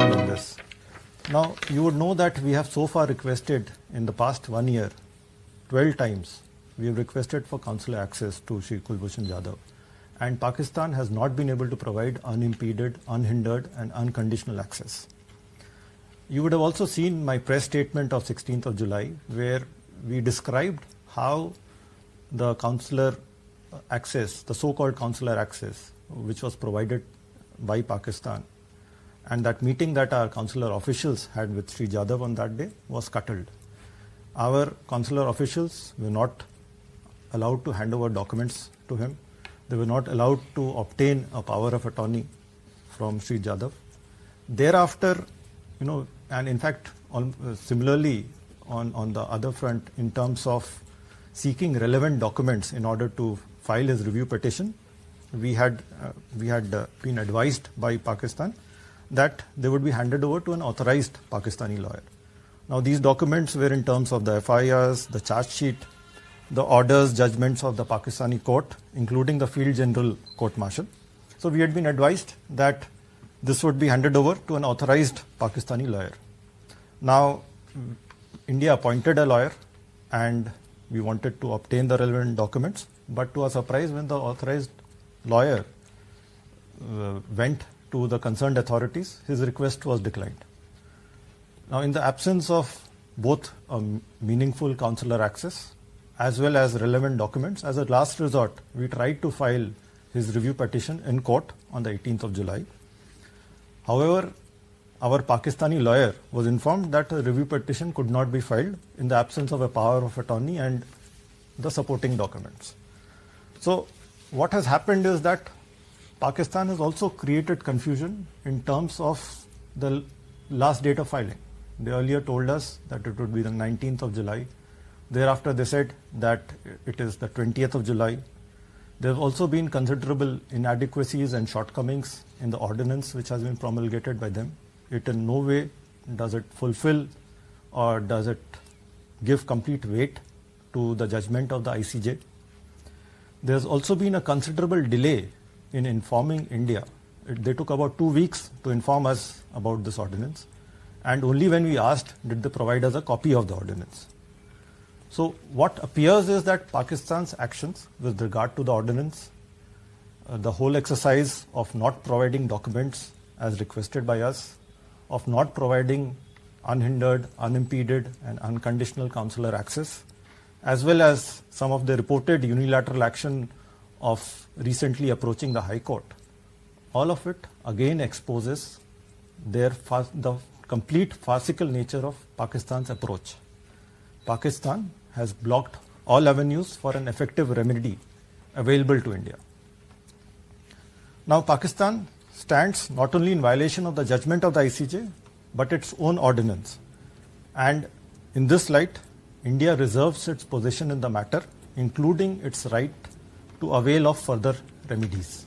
background on this. Now, you would know that we have so far requested in the past 1 year, 12 times, we have requested for consular access to Shri Kulbhushan Jadhav. And Pakistan has not been able to provide unimpeded, unhindered and unconditional access. You would have also seen my press statement of 16th of July, where we described how the consular access, the so-called consular access, which was provided by Pakistan, and that meeting that our consular officials had with Sri Jadhav on that day was scuttled. Our consular officials were not allowed to hand over documents to him. They were not allowed to obtain a power of attorney from Sri Jadhav. Thereafter, and in fact, similarly on the other front, in terms of seeking relevant documents in order to file his review petition, we had been advised by Pakistan that they would be handed over to an authorized Pakistani lawyer. Now, these documents were in terms of the FIRs, the charge sheet, the orders, judgments of the Pakistani court, including the Field General Court Martial. So we had been advised that this would be handed over to an authorized Pakistani lawyer. Now, India appointed a lawyer and we wanted to obtain the relevant documents, but to our surprise, when the authorized lawyer went to the concerned authorities, his request was declined. Now, in the absence of both meaningful consular access as well as relevant documents, as a last resort, we tried to file his review petition in court on the 18th of July. However, our Pakistani lawyer was informed that a review petition could not be filed in the absence of a power of attorney and the supporting documents. So what has happened is that Pakistan has also created confusion in terms of the last date of filing. They earlier told us that it would be the 19th of July. Thereafter, they said that it is the 20th of July. There have also been considerable inadequacies and shortcomings in the ordinance which has been promulgated by them. It in no way does it fulfill or does it give complete weight to the judgment of the ICJ. There's also been a considerable delay in informing India. They took about 2 weeks to inform us about this ordinance, and only when we asked did they provide us a copy of the ordinance. So what appears is that Pakistan's actions with regard to the ordinance, the whole exercise of not providing documents as requested by us, of not providing unhindered, unimpeded and unconditional consular access, as well as some of the reported unilateral action of recently approaching the High Court, all of it again exposes the complete farcical nature of Pakistan's approach. Pakistan has blocked all avenues for an effective remedy available to India. Now, Pakistan stands not only in violation of the judgment of the ICJ, but its own ordinance. And in this light, India reserves its position in the matter, including its right to avail of further remedies.